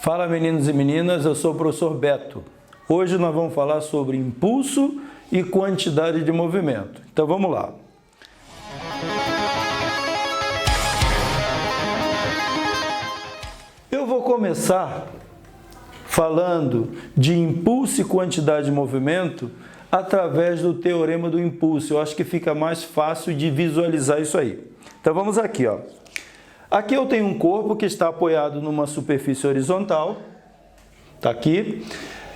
Fala meninos e meninas, eu sou o professor Beto. Hoje nós vamos falar sobre impulso e quantidade de movimento. Então vamos lá. Eu vou começar falando de impulso e quantidade de movimento através do teorema do impulso. Eu acho que fica mais fácil de visualizar isso aí. Então vamos aqui, ó. Aqui eu tenho um corpo que está apoiado numa superfície horizontal, está aqui.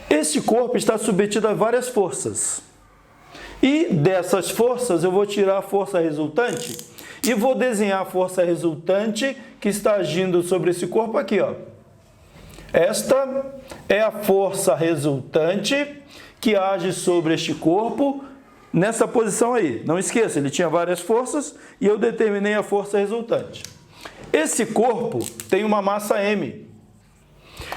Esse corpo está submetido a várias forças. E dessas forças eu vou tirar a força resultante e vou desenhar a força resultante que está agindo sobre esse corpo aqui, ó. Esta é a força resultante que age sobre este corpo nessa posição aí. Não esqueça, ele tinha várias forças e eu determinei a força resultante. Esse corpo tem uma massa M.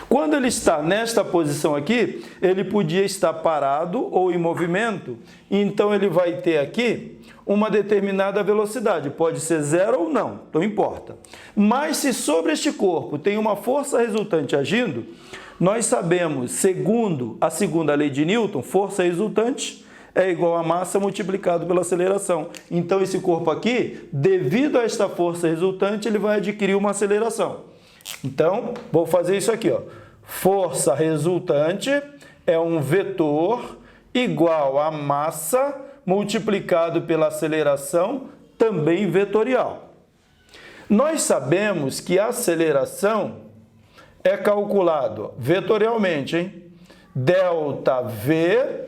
Quando ele está nesta posição aqui, ele podia estar parado ou em movimento, então ele vai ter aqui uma determinada velocidade. Pode ser zero ou não importa. Mas se sobre este corpo tem uma força resultante agindo, nós sabemos, segundo a segunda lei de Newton, força resultante é igual a massa multiplicado pela aceleração. Então, esse corpo aqui, devido a esta força resultante, ele vai adquirir uma aceleração. Então, vou fazer isso aqui, ó. Força resultante é um vetor igual a massa multiplicado pela aceleração, também vetorial. Nós sabemos que a aceleração é calculado vetorialmente, hein? ΔV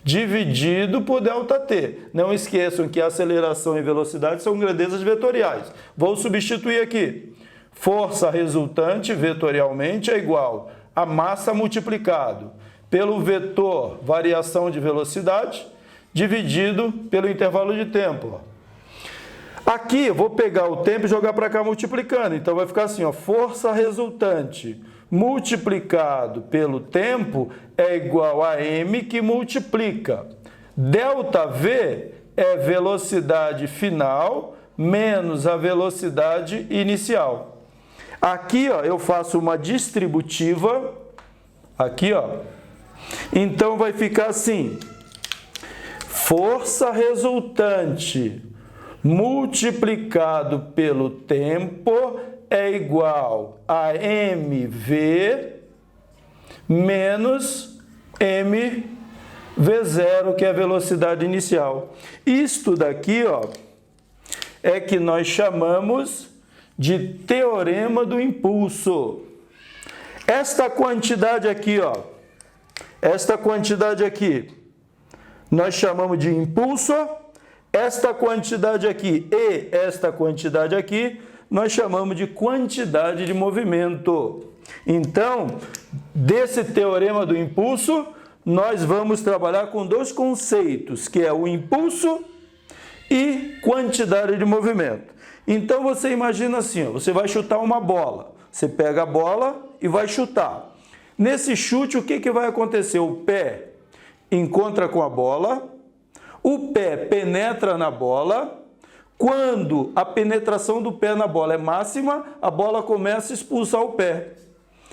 dividido por ΔT. Não esqueçam que a aceleração e velocidade são grandezas vetoriais. Vou substituir aqui. Força resultante vetorialmente é igual a massa multiplicado pelo vetor variação de velocidade dividido pelo intervalo de tempo. Aqui eu vou pegar o tempo e jogar para cá multiplicando. Então vai ficar assim, ó, força resultante multiplicado pelo tempo é igual a m que multiplica. ΔV é velocidade final menos a velocidade inicial. Aqui, ó, eu faço uma distributiva, aqui, ó. Então vai ficar assim: força resultante multiplicado pelo tempo é igual a mv menos mv0, que é a velocidade inicial. Isto daqui, ó, é que nós chamamos de teorema do impulso. Esta quantidade aqui, ó, esta quantidade aqui, nós chamamos de impulso. Esta quantidade aqui e esta quantidade aqui, nós chamamos de quantidade de movimento. Então, desse teorema do impulso, nós vamos trabalhar com dois conceitos, que é o impulso e quantidade de movimento. Então, você imagina assim, ó, você vai chutar uma bola. Você pega a bola e vai chutar. Nesse chute, o que vai acontecer? O pé encontra com a bola, o pé penetra na bola. Quando a penetração do pé na bola é máxima, a bola começa a expulsar o pé.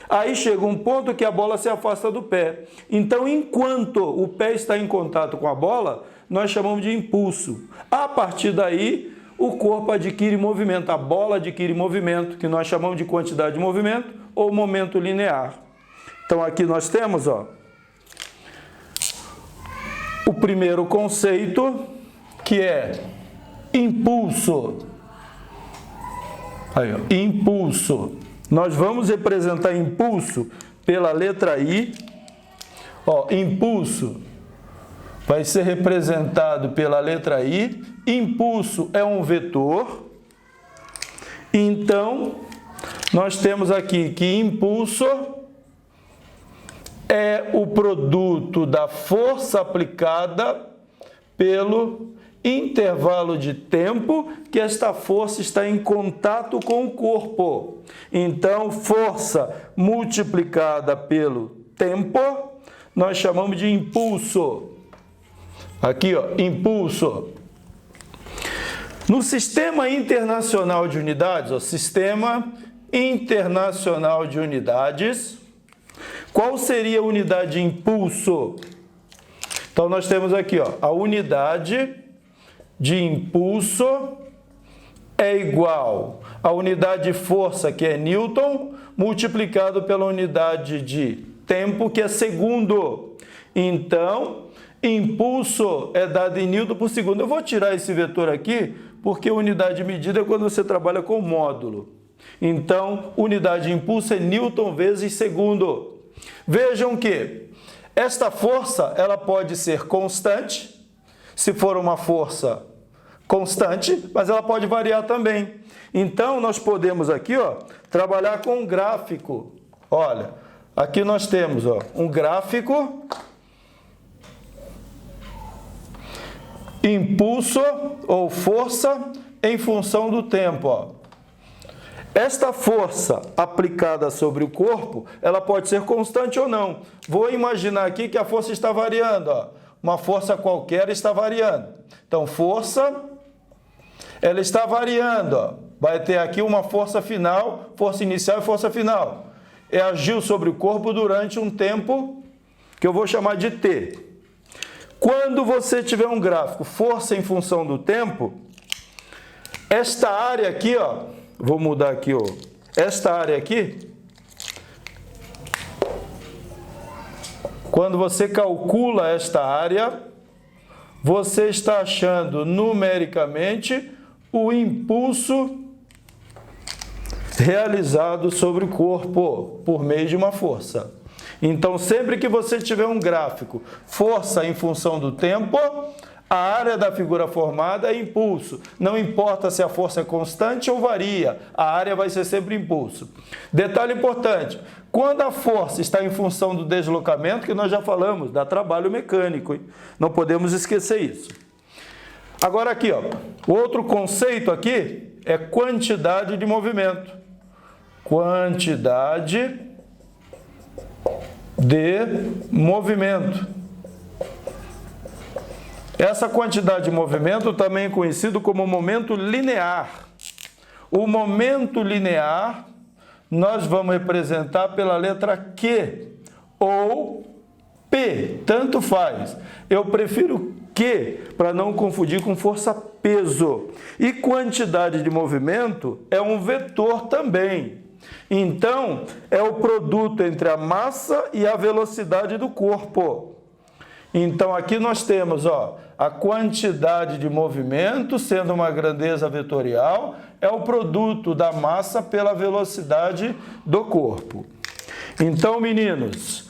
Aí chega um ponto que a bola se afasta do pé. Então, enquanto o pé está em contato com a bola, nós chamamos de impulso. A partir daí, o corpo adquire movimento, a bola adquire movimento, que nós chamamos de quantidade de movimento ou momento linear. Então, aqui nós temos, ó, o primeiro conceito, que é impulso. Aí, ó, impulso. Nós vamos representar impulso pela letra I. Ó, impulso vai ser representado pela letra I. Impulso é um vetor. Então, nós temos aqui que impulso é o produto da força aplicada pelo intervalo de tempo que esta força está em contato com o corpo. Então, força multiplicada pelo tempo, nós chamamos de impulso. Aqui, ó, impulso. No Sistema Internacional de Unidades, ó, Sistema Internacional de Unidades. Qual seria a unidade de impulso? Então, nós temos aqui, ó, a unidade de impulso é igual à unidade de força, que é Newton, multiplicado pela unidade de tempo, que é segundo. Então, impulso é dado em Newton por segundo. Eu vou tirar esse vetor aqui, porque unidade de medida é quando você trabalha com módulo. Então, unidade de impulso é Newton vezes segundo. Vejam que esta força, ela pode ser constante, se for uma força constante, mas ela pode variar também. Então, nós podemos aqui, ó, trabalhar com um gráfico. Olha, aqui nós temos, ó, um gráfico, impulso ou força em função do tempo, ó. Esta força aplicada sobre o corpo, ela pode ser constante ou não. Vou imaginar aqui que a força está variando, ó. Uma força qualquer está variando. Então, força, ela está variando, ó. Vai ter aqui uma força final, força inicial e força final. Agiu sobre o corpo durante um tempo que eu vou chamar de T. Quando você tiver um gráfico, força em função do tempo, esta área aqui, ó, vou mudar aqui, ó, esta área aqui, quando você calcula esta área, você está achando numericamente o impulso realizado sobre o corpo por meio de uma força. Então, sempre que você tiver um gráfico, força em função do tempo, a área da figura formada é impulso. Não importa se a força é constante ou varia, a área vai ser sempre impulso. Detalhe importante, quando a força está em função do deslocamento, que nós já falamos, dá trabalho mecânico, hein? Não podemos esquecer isso. Agora aqui, ó, outro conceito aqui é quantidade de movimento. Quantidade de movimento. Essa quantidade de movimento também é conhecido como momento linear. O momento linear nós vamos representar pela letra Q ou P, tanto faz. Eu prefiro Q para não confundir com força-peso. E quantidade de movimento é um vetor também. Então, é o produto entre a massa e a velocidade do corpo. Então, aqui nós temos, ó, a quantidade de movimento, sendo uma grandeza vetorial, é o produto da massa pela velocidade do corpo. Então, meninos,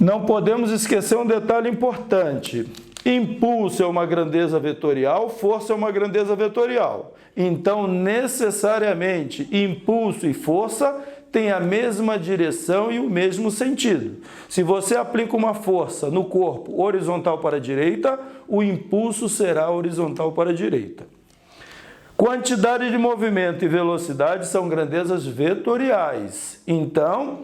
não podemos esquecer um detalhe importante. Impulso é uma grandeza vetorial, força é uma grandeza vetorial. Então, necessariamente, impulso e força têm a mesma direção e o mesmo sentido. Se você aplica uma força no corpo horizontal para a direita, o impulso será horizontal para a direita. Quantidade de movimento e velocidade são grandezas vetoriais. Então,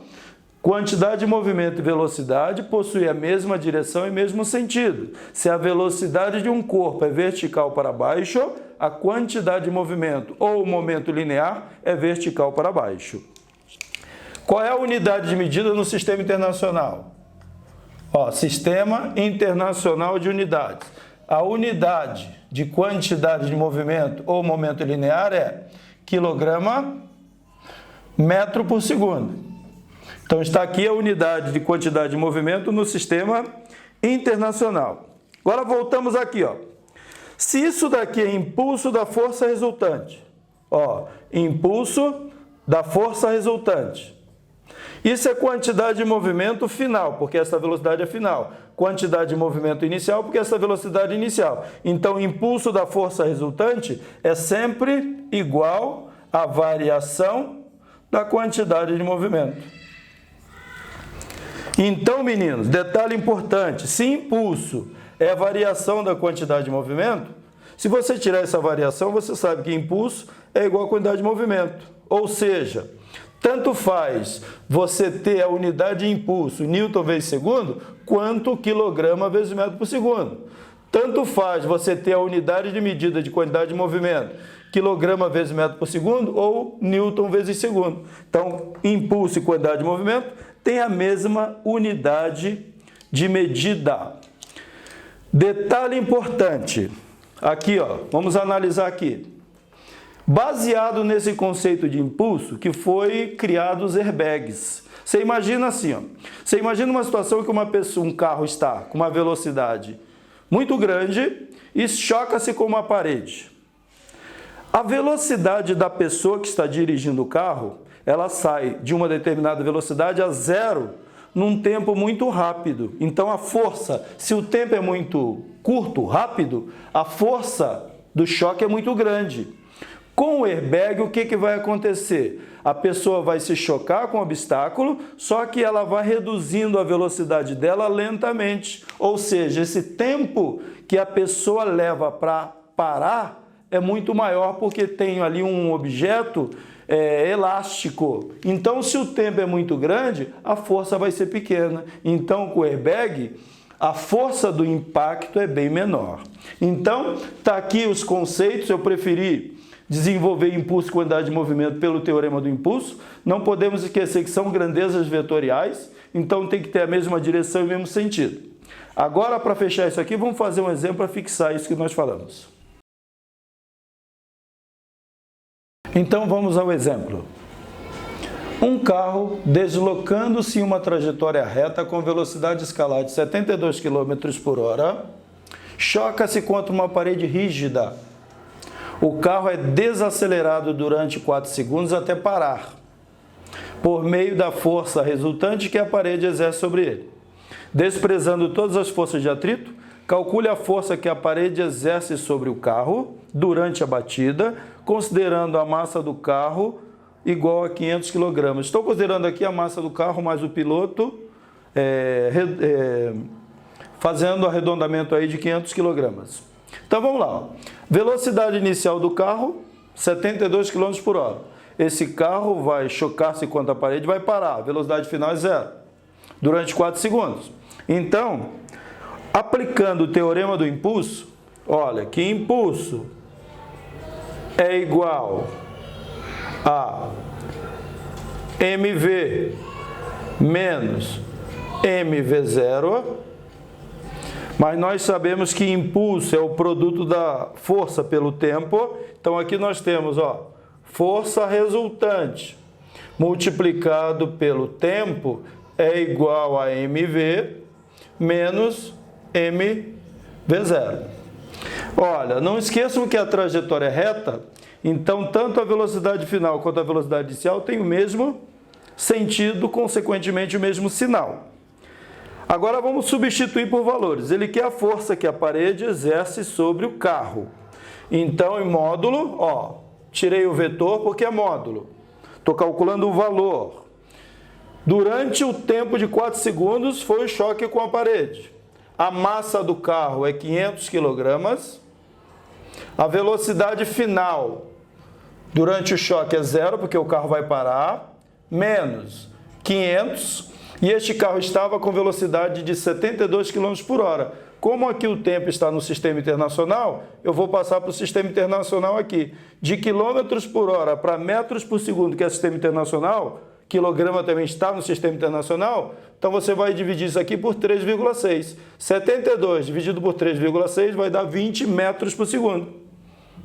quantidade de movimento e velocidade possuem a mesma direção e mesmo sentido. Se a velocidade de um corpo é vertical para baixo, a quantidade de movimento ou o momento linear é vertical para baixo. Qual é a unidade de medida no sistema internacional? Ó, Sistema Internacional de Unidades. A unidade de quantidade de movimento ou momento linear é quilograma metro por segundo. Então, está aqui a unidade de quantidade de movimento no sistema internacional. Agora, voltamos aqui, ó. Se isso daqui é impulso da força resultante, ó, impulso da força resultante. Isso é quantidade de movimento final, porque essa velocidade é final. Quantidade de movimento inicial, porque essa velocidade é inicial. Então, o impulso da força resultante é sempre igual à variação da quantidade de movimento. Então, meninos, detalhe importante, se impulso é a variação da quantidade de movimento, se você tirar essa variação, você sabe que impulso é igual a quantidade de movimento. Ou seja, tanto faz você ter a unidade de impulso, Newton vezes segundo, quanto quilograma vezes metro por segundo. Tanto faz você ter a unidade de medida de quantidade de movimento, quilograma vezes metro por segundo ou newton vezes segundo. Então, impulso e quantidade de movimento têm a mesma unidade de medida. Detalhe importante, aqui ó, vamos analisar aqui. Baseado nesse conceito de impulso que foi criado os airbags. Você imagina assim, ó, você imagina uma situação que um carro está com uma velocidade muito grande e choca-se com uma parede. A velocidade da pessoa que está dirigindo o carro, ela sai de uma determinada velocidade a zero num tempo muito rápido. Então a força, se o tempo é muito curto, rápido, a força do choque é muito grande. Com o airbag, o que vai acontecer? A pessoa vai se chocar com o obstáculo, só que ela vai reduzindo a velocidade dela lentamente. Ou seja, esse tempo que a pessoa leva para parar é muito maior porque tem ali um objeto elástico. Então, se o tempo é muito grande, a força vai ser pequena. Então, com o airbag, a força do impacto é bem menor. Então, tá aqui os conceitos. Eu preferi desenvolver impulso e quantidade de movimento pelo teorema do impulso. Não podemos esquecer que são grandezas vetoriais, então tem que ter a mesma direção e o mesmo sentido. Agora, para fechar isso aqui, vamos fazer um exemplo para fixar isso que nós falamos. Então, vamos ao exemplo. Um carro deslocando-se em uma trajetória reta com velocidade escalar de 72 km por hora, choca-se contra uma parede rígida. O carro é desacelerado durante 4 segundos até parar, por meio da força resultante que a parede exerce sobre ele. Desprezando todas as forças de atrito, calcule a força que a parede exerce sobre o carro durante a batida, considerando a massa do carro igual a 500 kg. Estou considerando aqui a massa do carro mais o piloto, fazendo arredondamento aí de 500 kg. Então vamos lá. Velocidade inicial do carro, 72 km por hora. Esse carro vai chocar-se contra a parede e vai parar. A velocidade final é zero, durante 4 segundos. Então, aplicando o teorema do impulso, olha que impulso é igual a mv menos mv0, mas nós sabemos que impulso é o produto da força pelo tempo. Então aqui nós temos, ó, força resultante multiplicado pelo tempo é igual a mv menos mv0. Olha, não esqueçam que a trajetória é reta, então tanto a velocidade final quanto a velocidade inicial têm o mesmo sentido, consequentemente o mesmo sinal. Agora vamos substituir por valores. Ele quer a força que a parede exerce sobre o carro. Então, em módulo, ó, tirei o vetor porque é módulo. Estou calculando o valor. Durante o tempo de 4 segundos foi o choque com a parede. A massa do carro é 500 kg. A velocidade final durante o choque é zero, porque o carro vai parar, menos 500. E este carro estava com velocidade de 72 km por hora. Como aqui o tempo está no sistema internacional, eu vou passar para o sistema internacional aqui. De quilômetros por hora para metros por segundo, que é o sistema internacional, quilograma também está no sistema internacional, então você vai dividir isso aqui por 3,6. 72 dividido por 3,6 vai dar 20 metros por segundo.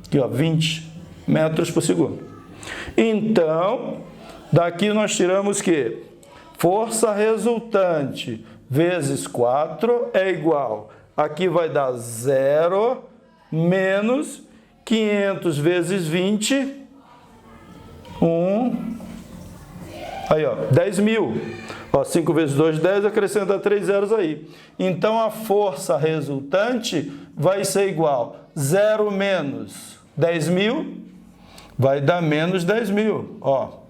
Aqui, ó, 20 metros por segundo. Então, daqui nós tiramos que força resultante vezes 4 é igual, aqui vai dar 0 menos 500 vezes 20, aí ó, 10.000. Ó, 5 vezes 2, 10, acrescenta 3 zeros aí. Então a força resultante vai ser igual 0 menos 10.000, vai dar menos 10.000, ó.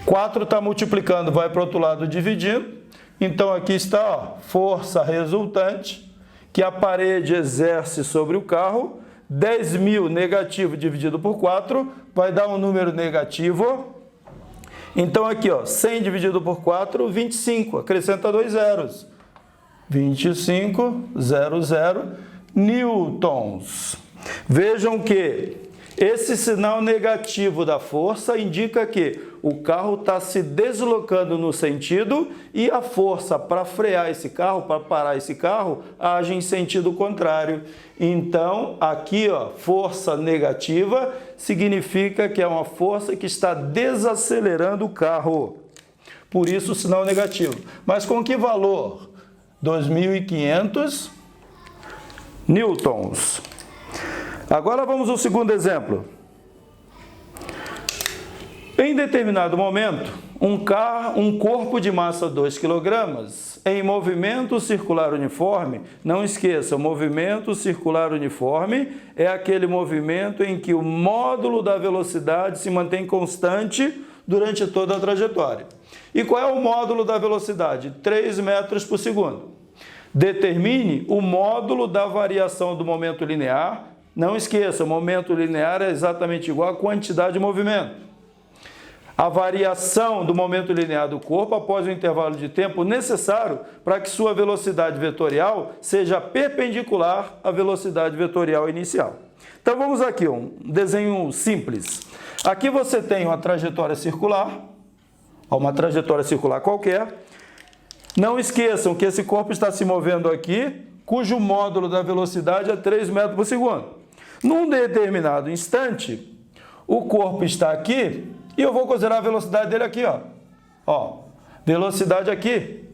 4 está multiplicando, vai para o outro lado dividindo. Então aqui está, ó, força resultante que a parede exerce sobre o carro. 10.000 negativo dividido por 4 vai dar um número negativo. Então aqui, ó, 100 dividido por 4, 25. Acrescenta 2 zeros. 25,00 newtons. Vejam que Esse sinal negativo da força indica que o carro está se deslocando no sentido e a força para frear esse carro, para parar esse carro, age em sentido contrário. Então, aqui, ó, força negativa significa que é uma força que está desacelerando o carro. Por isso o sinal negativo. Mas com que valor? 2.500 newtons. Agora vamos ao segundo exemplo. Em determinado momento, um corpo de massa 2 kg em movimento circular uniforme, não esqueça, o movimento circular uniforme é aquele movimento em que o módulo da velocidade se mantém constante durante toda a trajetória. E qual é o módulo da velocidade? 3 metros por segundo. Determine o módulo da variação do momento linear. Não esqueça, o momento linear é exatamente igual à quantidade de movimento. A variação do momento linear do corpo após o intervalo de tempo necessário para que sua velocidade vetorial seja perpendicular à velocidade vetorial inicial. Então vamos aqui, um desenho simples. Aqui você tem uma trajetória circular, qualquer. Não esqueçam que esse corpo está se movendo aqui, cujo módulo da velocidade é 3 metros por segundo. Num determinado instante, o corpo está aqui e eu vou considerar a velocidade dele aqui, ó. Velocidade aqui,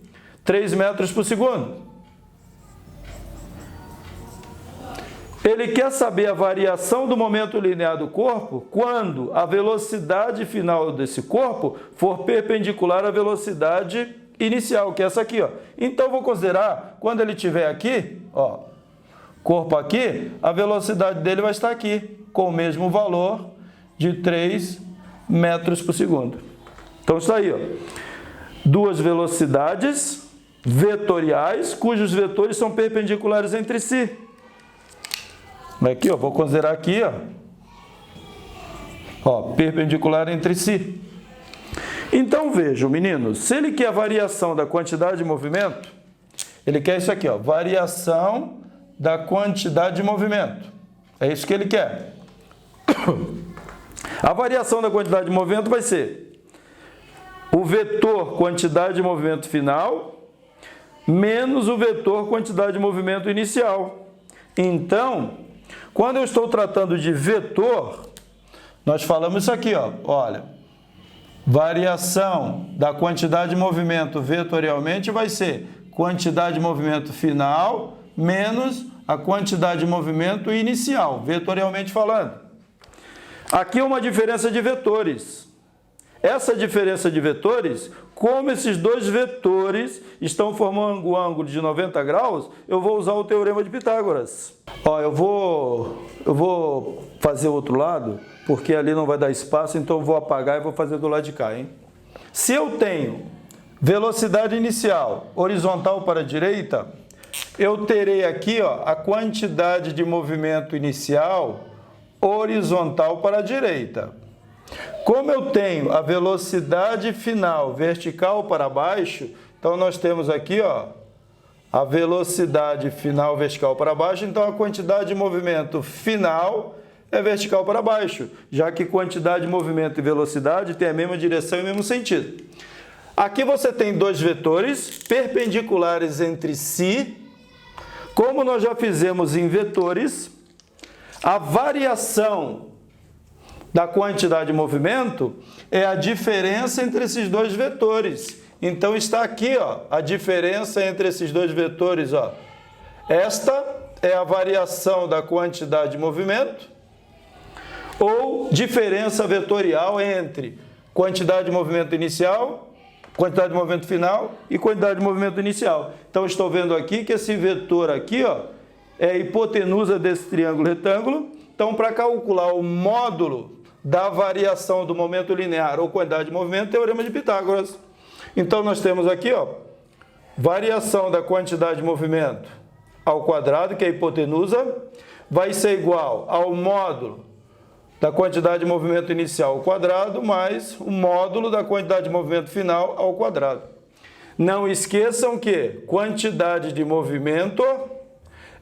3 metros por segundo. Ele quer saber a variação do momento linear do corpo quando a velocidade final desse corpo for perpendicular à velocidade inicial, que é essa aqui, ó. Então, vou considerar, quando ele estiver aqui, ó, corpo aqui, a velocidade dele vai estar aqui, com o mesmo valor de 3 metros por segundo. Então, isso aí, ó. Duas velocidades vetoriais, cujos vetores são perpendiculares entre si. Aqui, ó, vou considerar aqui, ó, perpendicular entre si. Então, vejam, meninos, se ele quer a variação da quantidade de movimento, ele quer isso aqui, ó, variação da quantidade de movimento. É isso que ele quer. A variação da quantidade de movimento vai ser o vetor quantidade de movimento final menos o vetor quantidade de movimento inicial. Então, quando eu estou tratando de vetor, nós falamos isso aqui, ó, olha, variação da quantidade de movimento vetorialmente vai ser quantidade de movimento final menos a quantidade de movimento inicial, vetorialmente falando. Aqui é uma diferença de vetores. Essa diferença de vetores, como esses dois vetores estão formando um ângulo de 90 graus, eu vou usar o teorema de Pitágoras. Ó, eu vou fazer o outro lado, porque ali não vai dar espaço, então eu vou apagar e vou fazer do lado de cá, hein? Se eu tenho velocidade inicial horizontal para a direita, eu terei aqui, ó, a quantidade de movimento inicial horizontal para a direita. Como eu tenho a velocidade final vertical para baixo, então nós temos aqui, ó, a velocidade final vertical para baixo, então a quantidade de movimento final é vertical para baixo, já que quantidade de movimento e velocidade têm a mesma direção e o mesmo sentido. Aqui você tem dois vetores perpendiculares entre si. Como nós já fizemos em vetores, a variação da quantidade de movimento é a diferença entre esses dois vetores. Então está aqui, ó, a diferença entre esses dois vetores, ó. Esta é a variação da quantidade de movimento ou diferença vetorial entre quantidade de movimento inicial, quantidade de movimento final e quantidade de movimento inicial. Então estou vendo aqui que esse vetor aqui, ó, é a hipotenusa desse triângulo retângulo. Então, para calcular o módulo da variação do momento linear ou quantidade de movimento, teorema de Pitágoras. Então, nós temos aqui, ó, variação da quantidade de movimento ao quadrado, que é a hipotenusa, vai ser igual ao módulo da quantidade de movimento inicial ao quadrado, mais o módulo da quantidade de movimento final ao quadrado. Não esqueçam que quantidade de movimento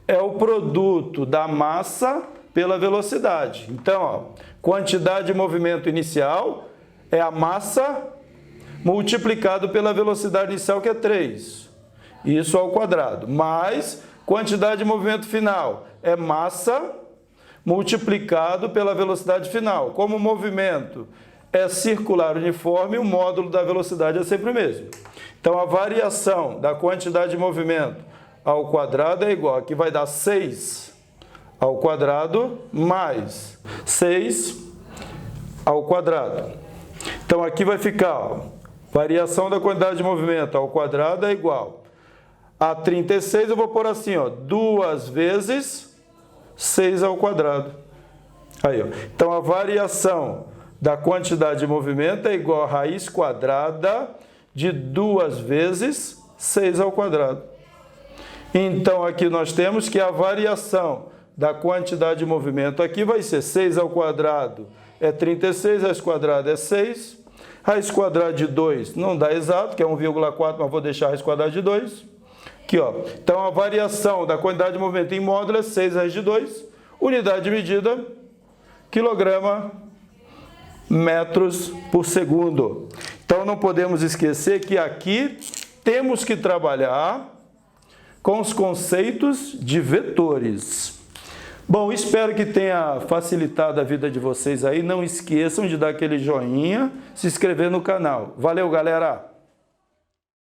é o produto da massa pela velocidade. Então, ó, quantidade de movimento inicial é a massa multiplicado pela velocidade inicial, que é 3. Isso ao quadrado. Mais quantidade de movimento final é massa multiplicado pela velocidade final. Como o movimento é circular uniforme, o módulo da velocidade é sempre o mesmo. Então, a variação da quantidade de movimento ao quadrado é igual, aqui vai dar 6 ao quadrado mais 6 ao quadrado. Então, aqui vai ficar, ó, variação da quantidade de movimento ao quadrado é igual a 36, eu vou pôr assim, ó, 2 vezes 6 ao quadrado. Aí, ó. Então, a variação da quantidade de movimento é igual a raiz quadrada de 2 vezes 6 ao quadrado. Então, aqui nós temos que a variação da quantidade de movimento aqui vai ser 6 ao quadrado é 36, raiz quadrada é 6. Raiz quadrada de 2 não dá exato, que é 1,4, mas vou deixar a raiz quadrada de 2. Aqui, ó. Então, a variação da quantidade de movimento em módulo é 6 raiz de 2. Unidade de medida, quilograma, metros por segundo. Então, não podemos esquecer que aqui temos que trabalhar com os conceitos de vetores. Bom, espero que tenha facilitado a vida de vocês aí. Não esqueçam de dar aquele joinha, se inscrever no canal. Valeu, galera!